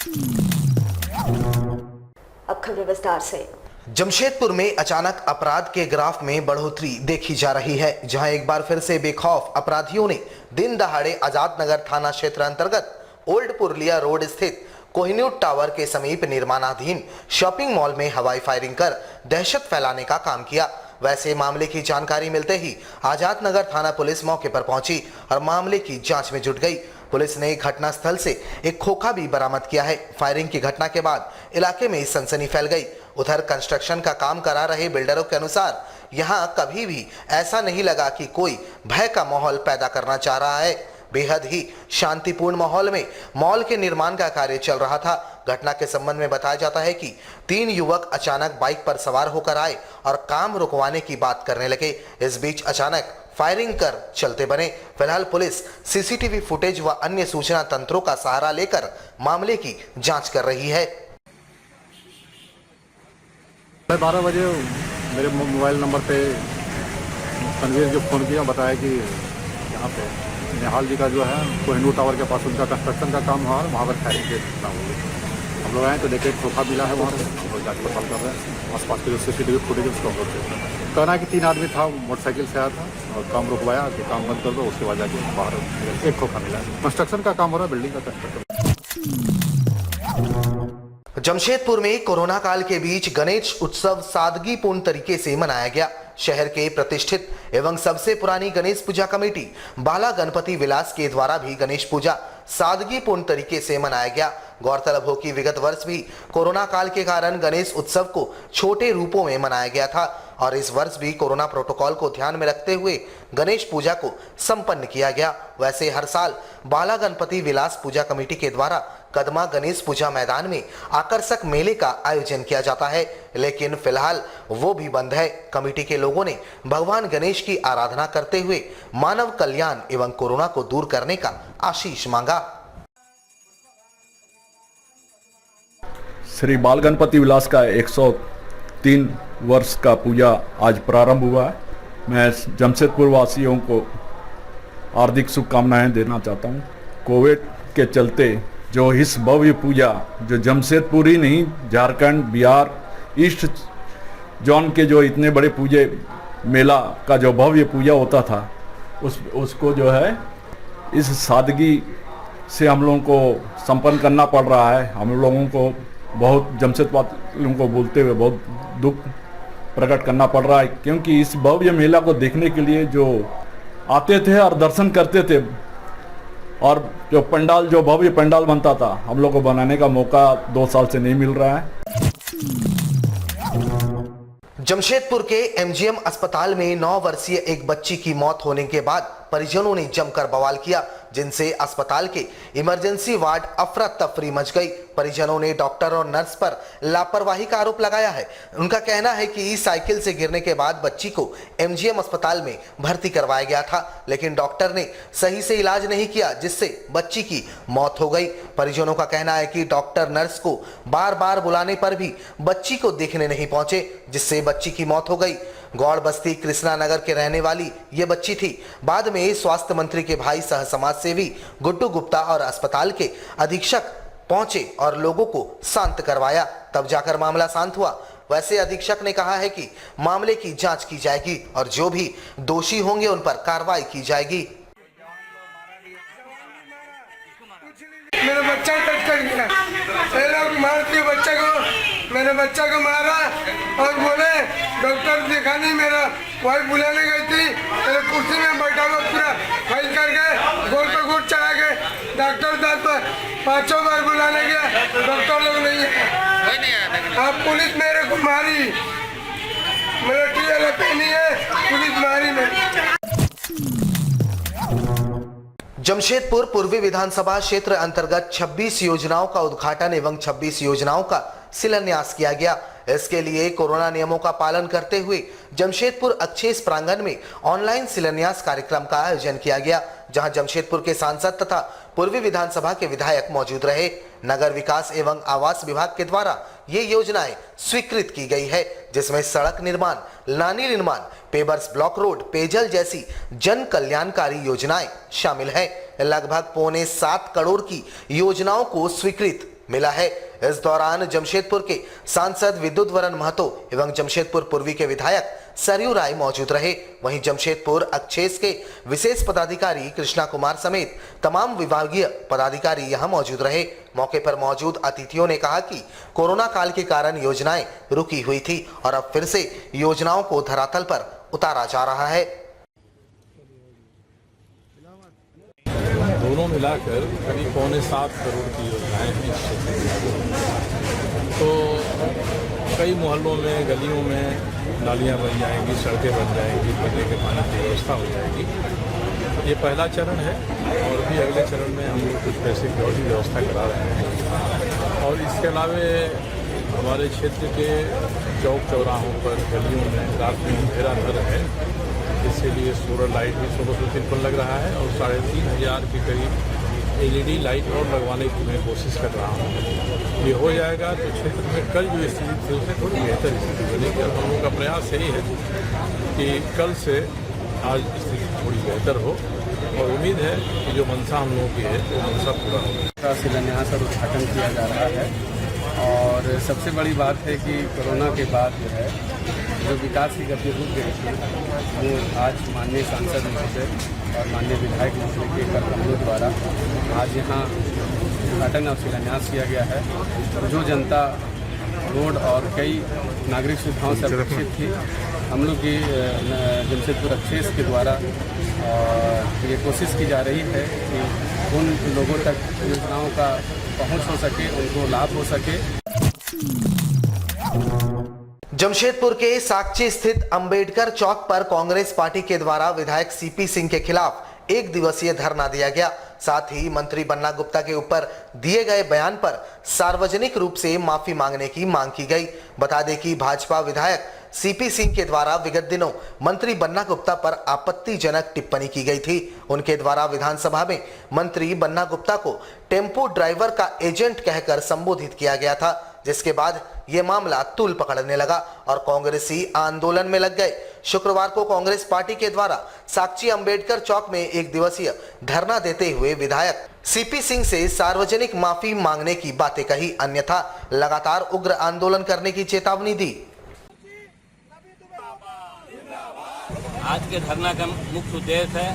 अब खबर विस्तार से। जमशेदपुर में अचानक अपराध के ग्राफ में बढ़ोतरी देखी जा रही है, जहां एक बार फिर से बेखौफ अपराधियों ने दिन दहाड़े आजाद नगर थाना क्षेत्र अंतर्गत ओल्ड पुरलिया रोड स्थित कोहिनूर टावर के समीप निर्माणाधीन शॉपिंग मॉल में हवाई फायरिंग कर दहशत फैलाने का काम किया। वैसे मामले की जानकारी मिलते ही आजाद नगर थाना पुलिस मौके पर पहुंची और मामले की जांच में जुट गई। पुलिस ने घटनास्थल से एक खोखा भी बरामद किया है। फायरिंग की घटना के बाद इलाके में सनसनी फैल गई। उधर कंस्ट्रक्शन का काम करा रहे बिल्डरों के अनुसार यहां कभी भी ऐसा नहीं लगा कि कोई भय का माहौल पैदा करना चाह रहा है। बेहद ही शांतिपूर्ण माहौल में मॉल के निर्माण का कार्य चल रहा था। घटना के संबंध में बताया जाता है कि 3 युवक अचानक बाइक पर सवार होकर आए और काम रुकवाने की बात करने लगे। इस बीच अचानक फायरिंग कर चलते बने। फिलहाल पुलिस सीसीटीवी फुटेज व अन्य सूचना तंत्रों का सहारा लेकर मामले की जांच कर रही है। 12 बजे मेरे मोबाइल नंबर पे तनवीर जो फ़ोन किया, बताया कि यहाँ पे निहाल जी का जो है कोहिनूर टावर के पास उनका कंस्ट्रक्शन का काम हुआ, वहाँ पर फायरिंग के घटना हुई। हम लोग आए तो देखे खोखा मिला है, वहाँ पे और जाँच पड़ताल कर रहे हैं। आसपास के जो सीसीटीवी फुटेज उसको हम लोग देख रहे हैं। कहना है कि 3 आदमी था, मोटरसाइकिल से आया था और काम रुकवाया कि काम बंद कर दो, उसके बाद जाके बाहर एक खोखा मिला है। कंस्ट्रक्शन का काम हो रहा है, बिल्डिंग का कंस्ट्रक्शन। जमशेदपुर में कोरोना काल के बीच गणेश उत्सव सादगीपूर्ण तरीके से मनाया गया। शहर के प्रतिष्ठित एवं सबसे पुरानी गणेश पूजा कमेटी बाला गणपति विलास के द्वारा भी गणेश पूजा सादगीपूर्ण तरीके से मनाया गया। गौरतलब हो कि विगत वर्ष भी कोरोना काल के कारण गणेश उत्सव को छोटे रूपों में मनाया गया था और इस वर्ष भी कोरोना प्रोटोकॉल को ध्यान में रखते हुए गणेश पूजा को संपन्न किया गया। वैसे हर साल बाला गणपति विलास पूजा कमेटी के द्वारा कदमा गणेश पूजा मैदान में आकर्षक मेले का आयोजन किया जाता है, लेकिन फिलहाल वो भी बंद है। कमेटी के लोगों ने भगवान गणेश की आराधना करते हुए मानव कल्याण एवं कोरोना को दूर करने का आशीष मांगा। श्री बाल गणपति विलास का 103 वर्ष का पूजा आज प्रारंभ हुआ है। मैं जमशेदपुर वासियों को हार्दिक शुभकामनाएं देना चाहता हूं। कोविड के चलते जो इस भव्य पूजा जो जमशेदपुर ही नहीं, झारखंड, बिहार, ईस्ट जोन के जो इतने बड़े पूजे मेला का जो भव्य पूजा होता था उसको जो है इस सादगी से हम लोगों को संपन्न करना पड़ रहा है। हम लोगों को बहुत जमशेदपुर को बोलते हुए बहुत दुख प्रकट करना पड़ रहा है, क्योंकि इस भव्य मेला को देखने के लिए जो आते थे और दर्शन करते थे और जो पंडाल, जो भव्य पंडाल बनता था, हम लोग को बनाने का मौका 2 साल से नहीं मिल रहा है। जमशेदपुर के एमजीएम अस्पताल में 9 वर्षीय एक बच्ची की मौत होने के बाद परिजनों ने जमकर बवाल किया, जिनसे अस्पताल के इमरजेंसी वार्ड अफरा तफरी मच गई। परिजनों ने डॉक्टर और नर्स पर लापरवाही का आरोप लगाया है। उनका कहना है कि साइकिल से गिरने के बाद बच्ची को एमजीएम अस्पताल में भर्ती करवाया गया था, लेकिन डॉक्टर ने सही से इलाज नहीं किया, जिससे बच्ची की मौत हो गई। परिजनों का कहना है कि डॉक्टर नर्स को बार बार बुलाने पर भी बच्ची को देखने नहीं पहुंचे, जिससे बच्ची की मौत हो गई। गौड़ बस्ती कृष्णा नगर के रहने वाली ये बच्ची थी। बाद में स्वास्थ्य मंत्री के भाई सह समाज सेवी गुड्डू गुप्ता और अस्पताल के अधीक्षक पहुंचे और लोगों को शांत करवाया, तब जाकर मामला शांत हुआ। वैसे अधीक्षक ने कहा है कि मामले की जांच की जाएगी और जो भी दोषी होंगे उन पर कार्रवाई की जाएगी। मेरा बच्चा कट कर गया, मारती बच्चे को, मेरे बच्चा को मारा और बोले डॉक्टर देखा नहीं। मेरा वाइफ बुलाने गई थी, मेरे कुर्सी में बैठा हुआ पूरा फाइल करके गोल पे गोल चढ़ा के डॉक्टर साहब पर 5 बार बुलाने गया, डॉक्टर लोग नहीं है। अब पुलिस मेरे को मारी, मेरा टीएलएफ नहीं है, पुलिस मारी मेरे। जमशेदपुर पूर्वी विधानसभा क्षेत्र अंतर्गत 26 योजनाओं का उद्घाटन एवं 26 योजनाओं का शिलान्यास किया गया। इसके लिए कोरोना नियमों का पालन करते हुए जमशेदपुर अक्षेस प्रांगण में ऑनलाइन शिलान्यास कार्यक्रम का आयोजन किया गया, जहां जमशेदपुर के सांसद तथा पूर्वी विधानसभा के विधायक मौजूद रहे। नगर विकास एवं आवास विभाग के द्वारा ये योजनाएं स्वीकृत की गई है, जिसमें सड़क निर्माण, नाली निर्माण, पेवर्स ब्लॉक रोड, पेयजल जैसी जन कल्याणकारी योजनाएं शामिल हैं। लगभग 7.25 करोड़ की योजनाओं को स्वीकृत मिला है। इस दौरान जमशेदपुर के सांसद विद्युत वरण महतो एवं जमशेदपुर पूर्वी के विधायक सरयू राय मौजूद रहे। वहीं जमशेदपुर अक्षेस के विशेष पदाधिकारी कृष्णा कुमार समेत तमाम विभागीय पदाधिकारी यहां मौजूद रहे। मौके पर मौजूद अतिथियों ने कहा कि कोरोना काल के कारण योजनाएं रुकी हुई थी और अब फिर से योजनाओं को धरातल पर उतारा जा रहा है। दोनों मिलाकर करीब 6.25 करोड़ की योजनाएं हैं इस क्षेत्र में। तो कई मोहल्लों में, गलियों में नालियां बन जाएंगी, सड़कें बन जाएंगी, पीने के पानी की व्यवस्था हो जाएगी। ये पहला चरण है और भी अगले चरण में हम लोग कुछ पैसे की और भी व्यवस्था करा रहे हैं। और इसके अलावा हमारे क्षेत्र के चौक चौराहों पर, गलियों में रात में अंधेरा न रहे, इसके लिए सोलर लाइट भी 1603 लग रहा है और 3500 के करीब LED लाइट और लगवाने की मैं कोशिश कर रहा हूँ। ये हो जाएगा तो क्षेत्र में कल जो स्थिति थी उससे थोड़ी बेहतर स्थिति बनेगी और हम लोगों का प्रयास यही है कि कल से आज स्थिति थोड़ी बेहतर हो और उम्मीद है कि जो मनसा हम लोगों की है वो मनसा पूरा होगा। शिलान्यास और उद्घाटन किया जा रहा है और सबसे बड़ी बात है कि कोरोना के बाद जो है जो विकास की गति रुक गई थी वो आज माननीय सांसद महोदय और माननीय विधायक महोदय के कर कमलों द्वारा आज यहाँ उद्घाटन और शिलान्यास किया गया है। जो जनता रोड और कई नागरिक सुविधाओं से अपेक्षित थी, हम लोग की जमशेदपुर अक्षेस के द्वारा ये कोशिश की जा रही है कि उन लोगों तक योजनाओं का पहुँच हो सके, उनको लाभ हो सके। जमशेदपुर के साकची स्थित अंबेडकर चौक पर कांग्रेस पार्टी के द्वारा विधायक सीपी सिंह के खिलाफ 1 दिवसीय धरना दिया गया। साथ ही मंत्री बन्ना गुप्ता के ऊपर दिए गए बयान पर सार्वजनिक रूप से माफी मांगने की मांग की गई। बता दें कि भाजपा विधायक सीपी सिंह के द्वारा विगत दिनों मंत्री बन्ना गुप्ता पर आपत्तिजनक टिप्पणी की गई थी। उनके द्वारा विधानसभा में मंत्री बन्ना गुप्ता को टेम्पो ड्राइवर का एजेंट कहकर संबोधित किया गया था, जिसके बाद यह मामला तूल पकड़ने लगा और कांग्रेसी आंदोलन में लग गए। शुक्रवार को कांग्रेस पार्टी के द्वारा साकची अंबेडकर चौक में 1 दिवसीय धरना देते हुए विधायक सीपी सिंह से सार्वजनिक माफी मांगने की बातें कही, अन्यथा लगातार उग्र आंदोलन करने की चेतावनी दी। आज के धरना का मुख्य उद्देश्य है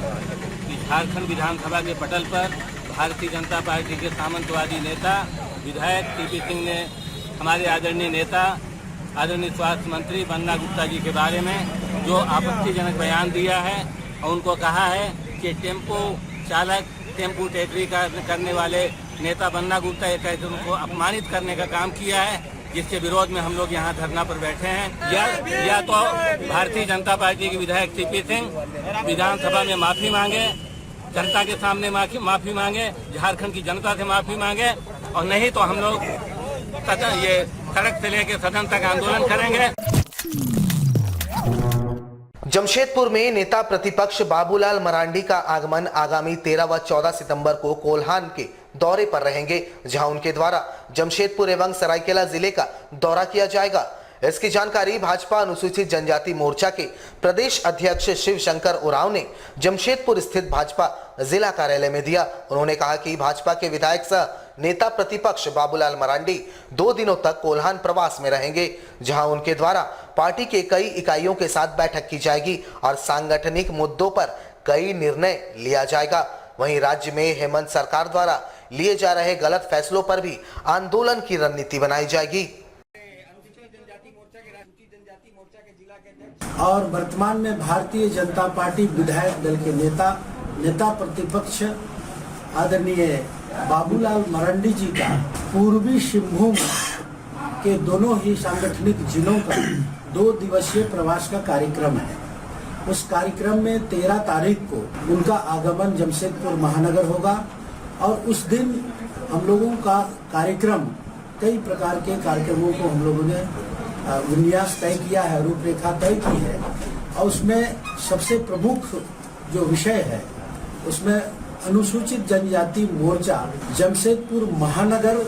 कि झारखंड विधानसभा के पटल पर भारतीय जनता पार्टी के सामंतवादी नेता विधायक सीपी सिंह ने हमारे आदरणीय नेता आदरणीय स्वास्थ्य मंत्री बन्ना गुप्ता जी के बारे में जो आपत्तिजनक बयान दिया है और उनको कहा है कि टेम्पो चालक, टेम्पो टेटरी करने वाले नेता बन्ना गुप्ता एक कहते उनको अपमानित करने का काम किया है, जिसके विरोध में हम लोग यहाँ धरना पर बैठे हैं। या तो भारतीय जनता पार्टी के विधायक सीपी सिंह विधानसभा में माफी मांगे, जनता के सामने माफी मांगे, झारखंड की जनता से माफी मांगे, और नहीं तो हम लोग ये सड़क से लेकर सदन तक आंदोलन करेंगे। जमशेदपुर में नेता प्रतिपक्ष बाबूलाल मरांडी का आगमन आगामी 13 व 14 सितंबर को कोल्हान के दौरे पर रहेंगे, जहां उनके द्वारा जमशेदपुर एवं सरायकेला जिले का दौरा किया जाएगा। इसकी जानकारी भाजपा अनुसूचित जनजाति मोर्चा के प्रदेश अध्यक्ष शिव शंकर उरांव ने जमशेदपुर स्थित भाजपा जिला कार्यालय में दिया। उन्होंने कहा कि भाजपा के विधायक सह नेता प्रतिपक्ष बाबूलाल मरांडी 2 दिनों तक कोल्हान प्रवास में रहेंगे, जहां उनके द्वारा पार्टी के कई इकाइयों के साथ बैठक की जाएगी और सांगठनिक मुद्दों पर कई निर्णय लिया जाएगा। वहीं राज्य में हेमंत सरकार द्वारा लिए जा रहे गलत फैसलों पर भी आंदोलन की रणनीति बनाई जाएगी। और वर्तमान में भारतीय जनता पार्टी विधायक दल के नेता प्रतिपक्ष आदरणीय बाबूलाल मरांडी जी का पूर्वी सिंहभूम के दोनों ही सांगठनिक जिलों का 2 दिवसीय प्रवास का कार्यक्रम है। उस कार्यक्रम में 13 तारीख को उनका आगमन जमशेदपुर महानगर होगा और उस दिन हम लोगों का कार्यक्रम, कई प्रकार के कार्यक्रमों को हम लोगों ने विन्यास तय किया है, रूपरेखा तय की है और उसमें सबसे प्रमुख जो विषय है उसमें अनुसूचित जनजाति मोर्चा जमशेदपुर महानगर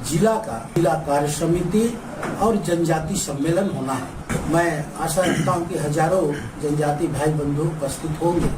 जिला का जिला कार्य समिति और जनजाति सम्मेलन होना है। मैं आशा रखता हूं कि हजारों जनजाति भाई बंधु उपस्थित होंगे।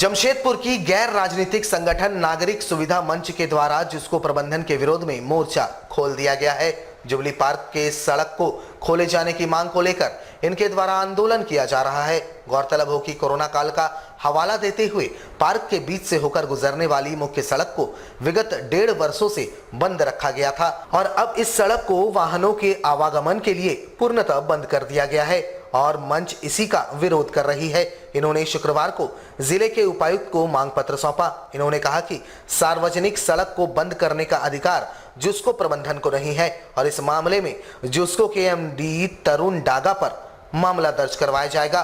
जमशेदपुर की गैर राजनीतिक संगठन नागरिक सुविधा मंच के द्वारा जिसको प्रबंधन के विरोध में मोर्चा खोल दिया गया है। जुबली पार्क के सड़क को खोले जाने की मांग को लेकर इनके द्वारा आंदोलन किया जा रहा है। गौरतलब हो कि कोरोना काल का हवाला देते हुए पार्क के बीच से होकर गुजरने वाली मुख्य सड़क को विगत 1.5 वर्षों से बंद रखा गया था और अब इस सड़क को वाहनों के आवागमन के लिए पूर्णतः बंद कर दिया गया है और मंच इसी का विरोध कर रही है। इन्होंने शुक्रवार को जिले के उपायुक्त को मांग पत्र सौंपा। इन्होंने कहा कि सार्वजनिक सड़क को बंद करने का अधिकार जुस्को प्रबंधन को नहीं है और इस मामले में जुस्को के एमडी तरुण डागा पर मामला दर्ज करवाया जाएगा।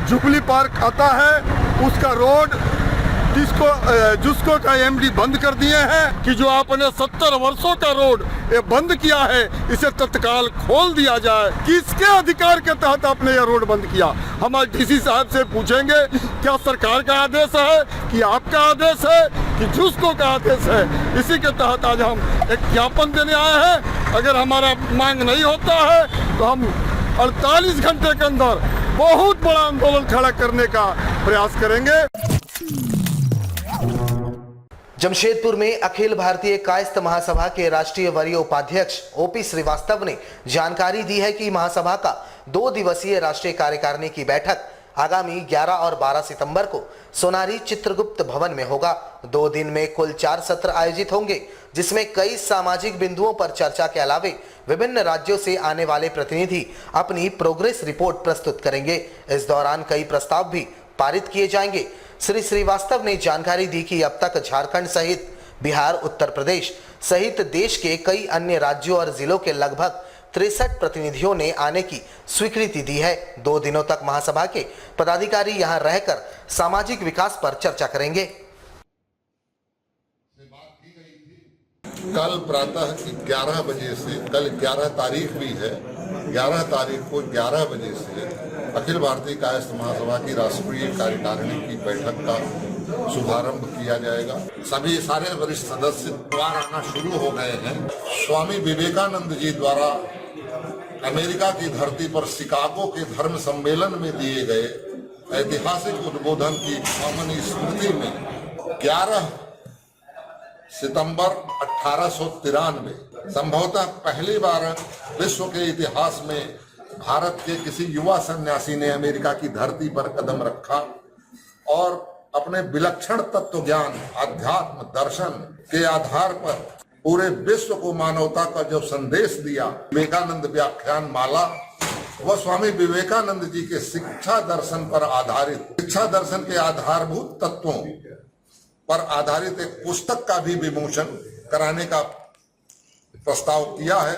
जुबली पार्क आता है उसका रोड जुस्को का एमडी बंद कर दिए हैं कि जो आपने 70 वर्षों का रोड ये बंद किया है इसे तत्काल खोल दिया जाए। किसके अधिकार के तहत आपने ये रोड बंद किया? हम आज डीसी साहब से पूछेंगे क्या सरकार का आदेश है कि आपका आदेश है कि जुस्को का आदेश है? इसी के तहत आज हम एक ज्ञापन देने आए हैं। अगर हमारा मांग नहीं होता है तो हम 48 घंटे के अंदर बहुत बड़ा आंदोलन खड़ा करने का प्रयास करेंगे। जमशेदपुर में अखिल भारतीय कायस्थ महासभा के राष्ट्रीय वरीय उपाध्यक्ष ओपी श्रीवास्तव ने जानकारी दी है कि महासभा का 2 दिवसीय राष्ट्रीय कार्यकारिणी की बैठक आगामी 11 और 12 सितंबर को सोनारी चित्रगुप्त भवन में होगा। 2 दिन में कुल 4 सत्र आयोजित होंगे जिसमें कई सामाजिक बिंदुओं पर चर्चा के अलावे विभिन्न राज्यों से आने वाले प्रतिनिधि अपनी प्रोग्रेस रिपोर्ट प्रस्तुत करेंगे। इस दौरान कई प्रस्ताव भी पारित किए जाएंगे। श्री श्रीवास्तव ने जानकारी दी कि अब तक झारखंड सहित बिहार, उत्तर प्रदेश सहित देश के कई अन्य राज्यों और जिलों के लगभग 63 प्रतिनिधियों ने आने की स्वीकृति दी है। 2 दिनों तक महासभा के पदाधिकारी यहां रहकर सामाजिक विकास पर चर्चा करेंगे। कल प्रातः 11 बजे से, कल 11 तारीख भी है, 11 तारीख को 11 बजे से अखिल भारतीय कायस्थ महासभा की राष्ट्रीय कार्यकारिणी की बैठक का शुभारंभ किया जाएगा। सभी सारे वरिष्ठ सदस्य द्वार आना शुरू हो गए हैं। स्वामी विवेकानंद जी द्वारा अमेरिका की धरती पर शिकागो के धर्म सम्मेलन में दिए गए ऐतिहासिक उद्बोधन की पावन स्मृति में 11 सितंबर 1893 संभवतः पहली बार विश्व के इतिहास में भारत के किसी युवा सन्यासी ने अमेरिका की धरती पर कदम रखा और अपने विलक्षण तत्व ज्ञान, अध्यात्म, दर्शन के आधार पर पूरे विश्व को मानवता का जो संदेश दिया, विवेकानंद व्याख्यान माला, वह स्वामी विवेकानंद जी के शिक्षा दर्शन पर आधारित, शिक्षा दर्शन के आधारभूत तत्वों पर आधारित एक पुस्तक का भी विमोचन कराने का प्रस्ताव किया है।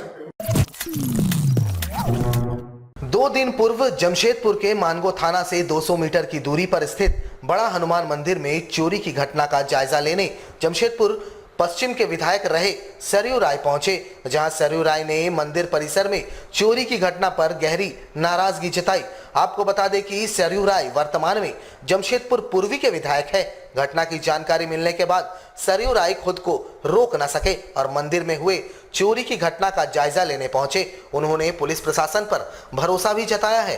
2 दिन पूर्व जमशेदपुर के मानगो थाना से 200 मीटर की दूरी पर स्थित बड़ा हनुमान मंदिर में चोरी की घटना का जायजा लेने जमशेदपुर पश्चिम के विधायक रहे सरयू राय पहुंचे, जहां सरयू राय ने मंदिर परिसर में चोरी की घटना पर गहरी नाराजगी जताई। आपको बता दें कि सरयू राय वर्तमान में जमशेदपुर पूर्वी के विधायक है। घटना की जानकारी मिलने के बाद सरयू राय खुद को रोक न सके और मंदिर में हुए चोरी की घटना का जायजा लेने पहुंचे। उन्होंने पुलिस प्रशासन पर भरोसा भी जताया है।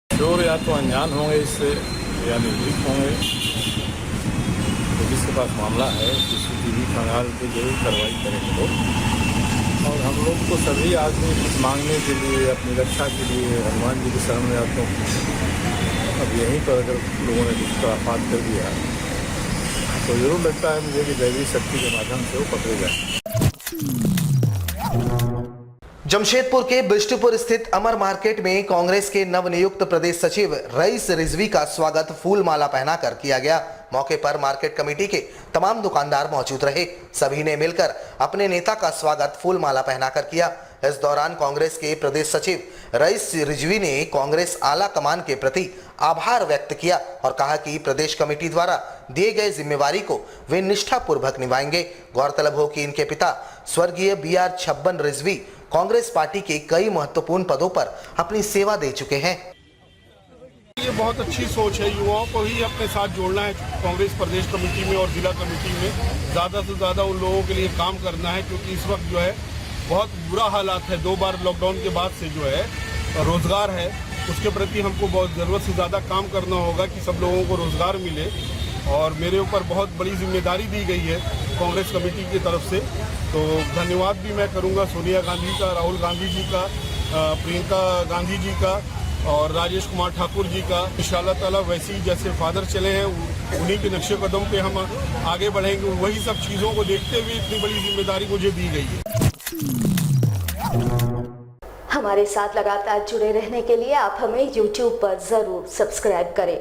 चोर या तो अनजान होंगे इससे या निर्भीक होंगे। पुलिस के पास मामला है, CCTV खंगाल पे जरूर कार्रवाई करेंगे लोग। और हम लोग को सभी आदमी कुछ मांगने के लिए, अपनी रक्षा के लिए हनुमान जी के शरण में आते हैं। अब यहीं पर अगर लोगों ने कुछ आपात कर दिया तो जरूर लगता है मुझे कि दैवी शक्ति के माध्यम से वो पकड़े जाए। जमशेदपुर के बिष्टुपुर स्थित अमर मार्केट में कांग्रेस के नवनियुक्त प्रदेश सचिव रईस रिजवी का स्वागत फूल माला पहनाकर किया गया। मौके पर मार्केट कमेटी के तमाम दुकानदार मौजूद रहे। सभी ने मिलकर अपने नेता का स्वागत फूल माला पहनाकर किया। इस दौरान कांग्रेस के प्रदेश सचिव रईस रिजवी ने कांग्रेस आला कमान के प्रति आभार व्यक्त किया और कहा कि प्रदेश कमेटी द्वारा दिए गए जिम्मेवारी को वे निष्ठापूर्वक निभाएंगे। गौरतलब हो कि इनके पिता स्वर्गीय BR छब्बन रिजवी कांग्रेस पार्टी के कई महत्वपूर्ण पदों पर अपनी सेवा दे चुके हैं। ये बहुत अच्छी सोच है, युवाओं को ही अपने साथ जोड़ना है कांग्रेस प्रदेश कमेटी में और जिला कमेटी में। ज़्यादा से ज़्यादा उन लोगों के लिए काम करना है क्योंकि इस वक्त जो है बहुत बुरा हालात है। 2 बार लॉकडाउन के बाद से जो है रोज़गार है उसके प्रति हमको बहुत ज़रूरत से ज़्यादा काम करना होगा कि सब लोगों को रोज़गार मिले। और मेरे ऊपर बहुत बड़ी जिम्मेदारी दी गई है कांग्रेस कमेटी की तरफ से, तो धन्यवाद भी मैं करूंगा सोनिया गांधी का, राहुल गांधी जी का, प्रियंका गांधी जी का और राजेश कुमार ठाकुर जी का। इंशाअल्लाह ताला वैसे ही जैसे फादर चले हैं उन्हीं के नक्शे कदम पे हम आगे बढ़ेंगे। वही सब चीज़ों को देखते हुए इतनी बड़ी जिम्मेदारी मुझे दी गई है। हमारे साथ लगातार जुड़े रहने के लिए आप हमें YouTube पर ज़रूर सब्सक्राइब करें।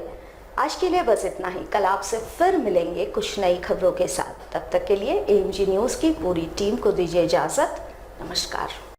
आज के लिए बस इतना ही। कल आपसे फिर मिलेंगे कुछ नई खबरों के साथ। तब तक के लिए AMG न्यूज़ की पूरी टीम को दीजिए इजाज़त। नमस्कार।